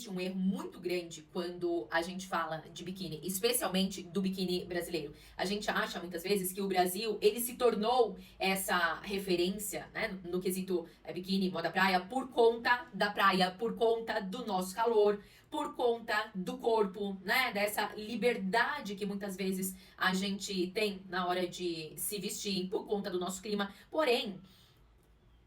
existe um erro muito grande quando a gente fala de biquíni, especialmente do biquíni brasileiro. A gente acha muitas vezes que o Brasil, ele se tornou essa referência, né, no quesito biquíni, moda praia, por conta da praia, por conta do nosso calor, por conta do corpo, né, dessa liberdade que muitas vezes a gente tem na hora de se vestir, por conta do nosso clima. Porém,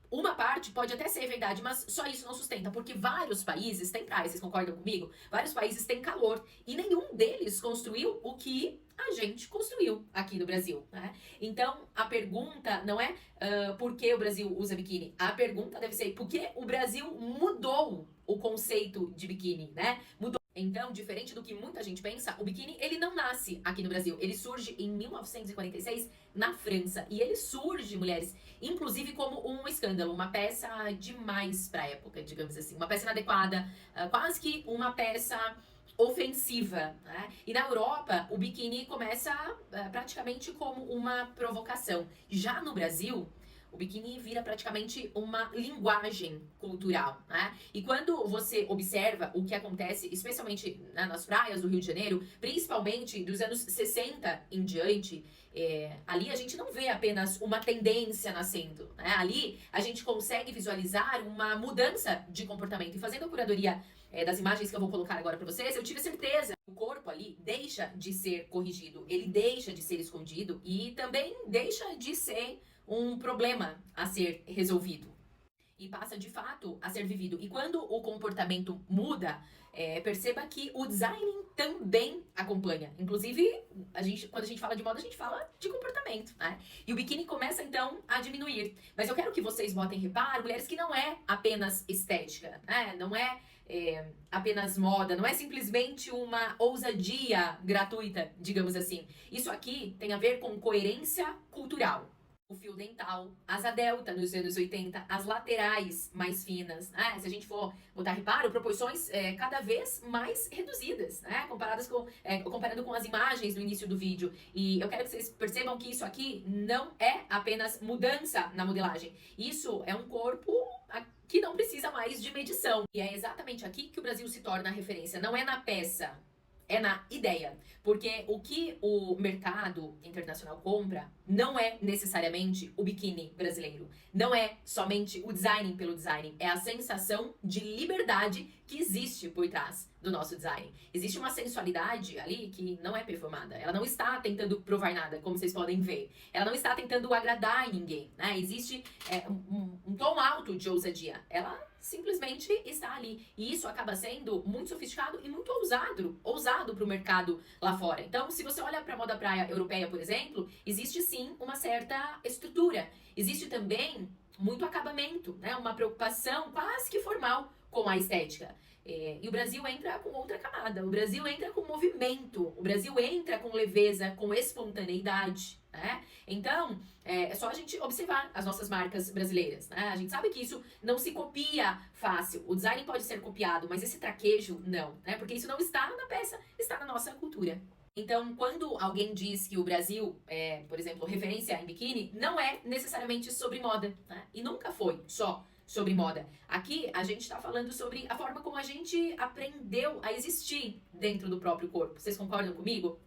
uma parte pode até ser verdade, mas só isso não sustenta, porque vários países têm praia, vocês concordam comigo? Vários países têm calor e nenhum deles construiu o que a gente construiu aqui no Brasil, né? Então, a pergunta não é por que o Brasil usa biquíni. A pergunta deve ser por que o Brasil mudou o conceito de biquíni, né? Mudou. Então, diferente do que muita gente pensa, o biquíni, ele não nasce aqui no Brasil. Ele surge em 1946 na França. E ele surge, mulheres, inclusive como um escândalo, uma peça demais pra época, digamos assim. Uma peça inadequada, quase que uma peça ofensiva, né? E na Europa, o biquíni começa praticamente como uma provocação. Já no Brasil, o biquíni vira praticamente uma linguagem cultural, né? E quando você observa o que acontece, especialmente nas praias do Rio de Janeiro, principalmente dos anos 60 em diante, ali a gente não vê apenas uma tendência nascendo, né? Ali a gente consegue visualizar uma mudança de comportamento. E fazendo a curadoria das imagens que eu vou colocar agora pra vocês, eu tive certeza que o corpo ali deixa de ser corrigido, ele deixa de ser escondido e também deixa de ser um problema a ser resolvido e passa de fato a ser vivido. E quando o comportamento muda, perceba que o design também acompanha. Inclusive, quando a gente fala de moda, a gente fala de comportamento, né? E o biquíni começa então a diminuir. Mas eu quero que vocês botem reparo, mulheres, que não é apenas estética, né? Não é apenas moda, não é simplesmente uma ousadia gratuita, digamos assim. Isso aqui tem a ver com coerência cultural. O fio dental, asa delta nos anos 80, as laterais mais finas, né? Se a gente for botar reparo, proporções cada vez mais reduzidas, né? Comparando com as imagens no início do vídeo. E eu quero que vocês percebam que isso aqui não é apenas mudança na modelagem. Isso é um corpo que não precisa mais de medição. E é exatamente aqui que o Brasil se torna referência. Não é na peça, é na ideia. Porque o que o mercado internacional compra não é necessariamente o biquíni brasileiro. Não é somente o design pelo design. É a sensação de liberdade que existe por trás do nosso design. Existe uma sensualidade ali que não é perfumada. Ela não está tentando provar nada, como vocês podem ver. Ela não está tentando agradar ninguém, né? Existe um tom alto de ousadia. Ela simplesmente está ali. E isso acaba sendo muito sofisticado e muito ousado para o mercado lá fora. Então, se você olha para a moda praia europeia, por exemplo, existe sim uma certa estrutura. Existe também muito acabamento, né? Uma preocupação quase que formal com a estética. E o Brasil entra com outra camada. O Brasil entra com movimento. O Brasil entra com leveza, com espontaneidade, né? Então, é só a gente observar as nossas marcas brasileiras, né? A gente sabe que isso não se copia fácil. O design pode ser copiado, mas esse traquejo, não, né? Porque isso não está na peça, está na nossa cultura. Então, quando alguém diz que o Brasil é, por exemplo, referência em biquíni, não é necessariamente sobre moda, né? E nunca foi só sobre moda. Aqui a gente está falando sobre a forma como a gente aprendeu a existir dentro do próprio corpo. Vocês concordam comigo?